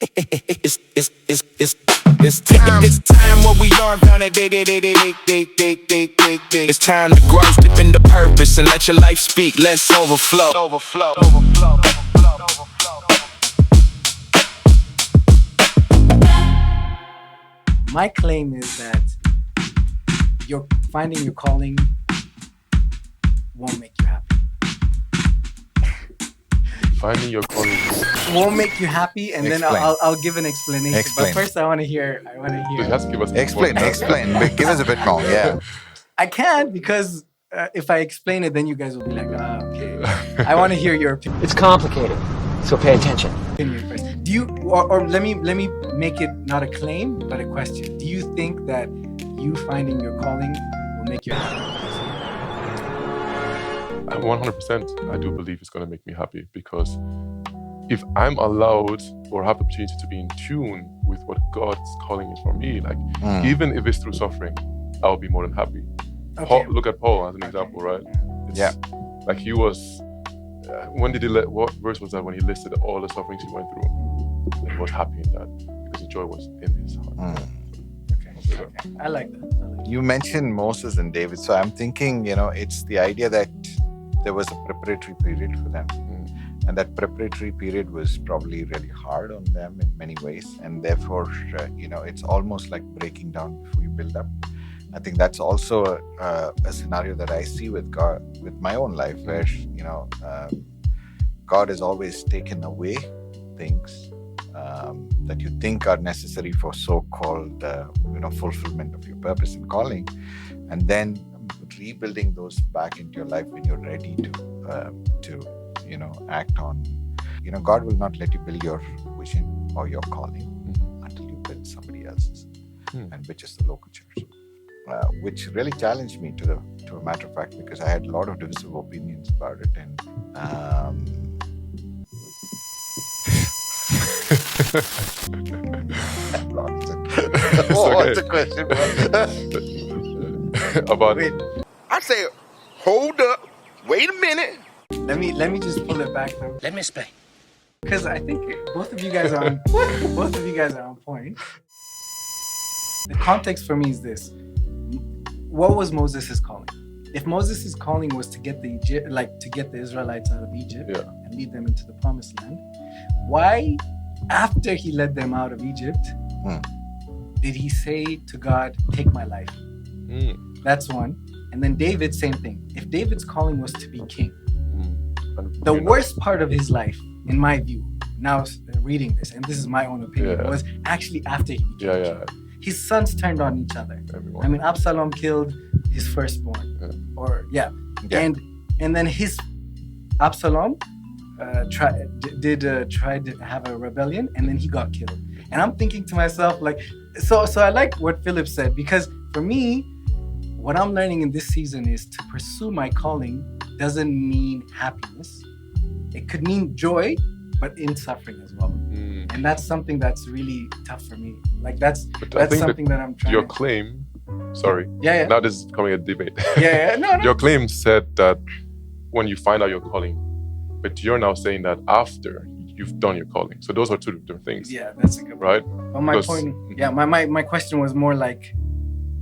It's time what we are gonna It's time to grow, step into purpose and let your life speak. Let's overflow. My claim is that you're finding your calling won't make you happy. Finding your calling. Won't make you happy, and Explain. then I'll give an explanation. Explain. But first, I want to hear. Just give us Explain. Give us a bit more. Yeah. I can't because if I explain it, then you guys will be like, okay. I want to hear your opinion. It's complicated, so pay attention. First. Do you, or let me make it not a claim, but a question. Do you think that you finding your calling will make you happy? 100%, I do believe it's going to make me happy, because if I'm allowed or have the opportunity to be in tune with what God's calling is for me, like even if it's through suffering, I'll be more than happy. Okay. Paul, look at Paul as an example, right? Yeah. Like he was, what verse was that when he listed all the sufferings he went through? And he was happy in that because the joy was in his heart. Okay. I like that. You mentioned Moses and David, so I'm thinking, it's the idea that there was a preparatory period for them. And that preparatory period was probably really hard on them in many ways. And therefore, it's almost like breaking down before you build up. I think that's also a scenario that I see with God, with my own life, where, God has always taken away things that you think are necessary for so-called, fulfillment of your purpose and calling. And then rebuilding those back into your life when you're ready to act on. God will not let you build your vision or your calling until you build somebody else's, and which is the local church, which really challenged me to a matter of fact, because I had a lot of divisive opinions about it. And I lost it. What's the question? About Wait, I say, hold up, wait a minute. let me just pull it back though. Let me explain. Because I think both of you guys are on point. The context for me is this: what was Moses' calling? If Moses' calling was to get the Israelites out of Egypt and lead them into the Promised Land, why, after he led them out of Egypt, did he say to God, "Take my life"? That's one. And then David, same thing. If David's calling was to be king, the worst part of his life, in my view, now reading this, and this is my own opinion, was actually after he became king. His sons turned on each other. Everyone. I mean, Absalom killed his firstborn, and then his Absalom tried to have a rebellion, and then he got killed. And I'm thinking to myself, like, so I like what Philip said, because for me, what I'm learning in this season is to pursue my calling doesn't mean happiness. It could mean joy, but in suffering as well. And that's something that's really tough for me. Like that's something that I'm trying. Your claim, sorry. Yeah. Now this is becoming a debate. No. Your claim said that when you find out your calling, but you're now saying that after you've done your calling. So those are two different things. Yeah, that's a good point. Right? But my point, my question was more like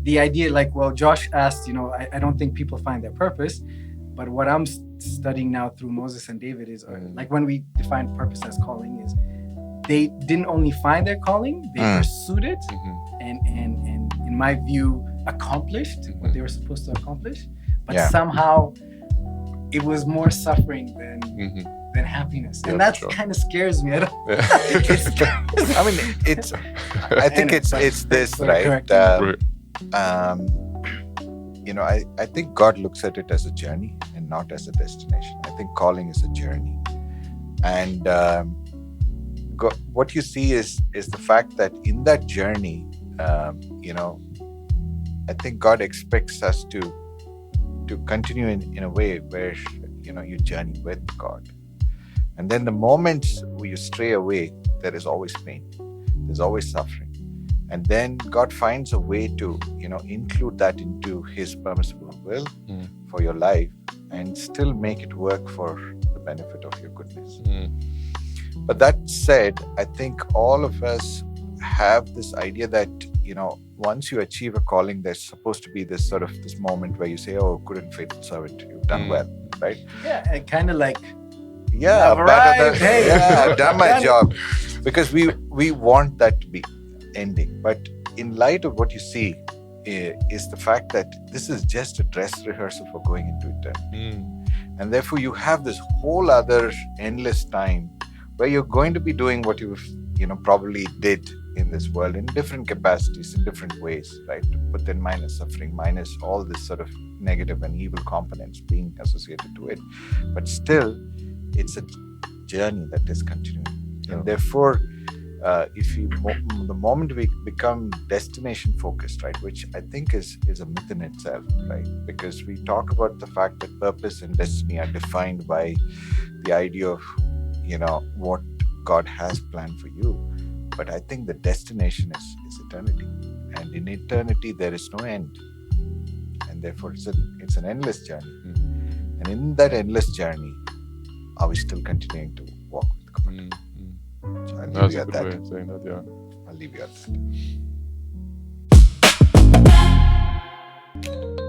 the idea, like, well, Josh asked, I don't think people find their purpose, but what I'm studying now through Moses and David is, like, when we define purpose as calling, is they didn't only find their calling, they pursued it, and in my view, accomplished what they were supposed to accomplish, but somehow it was more suffering than happiness, and that kind of scares me. I mean, I think it's this, right? I think God looks at it as a journey and not as a destination. I think calling is a journey, and what you see is the fact that in that journey, I think God expects us to continue in a way where you journey with God. And then the moments where you stray away, there is always pain, there's always suffering. And then God finds a way to, include that into His permissible will for your life and still make it work for the benefit of your goodness. But that said, I think all of us have this idea that, once you achieve a calling, there's supposed to be this moment where you say, oh, good and faithful servant, you've done well, right? Yeah, and kind of like, Yeah, I've better arrived, hey. yeah, I've done my Done it. job. Because we want that to be ending. But in light of what you see, is the fact that this is just a dress rehearsal for going into eternity. And therefore, you have this whole other endless time where you're going to be doing what you probably did in this world in different capacities, in different ways, right? But then minus suffering, minus all this sort of negative and evil components being associated to it. But still, it's a journey that is continuing. And therefore, the moment we become destination focused, right, which I think is a myth in itself, right? Because we talk about the fact that purpose and destiny are defined by the idea of, what God has planned for you. But I think the destination is eternity. And in eternity, there is no end. And therefore, it's an endless journey. And in that endless journey, are we still continuing to walk with God? So I'll leave That's you a at good that. way of saying that, yeah. I'll leave you at that.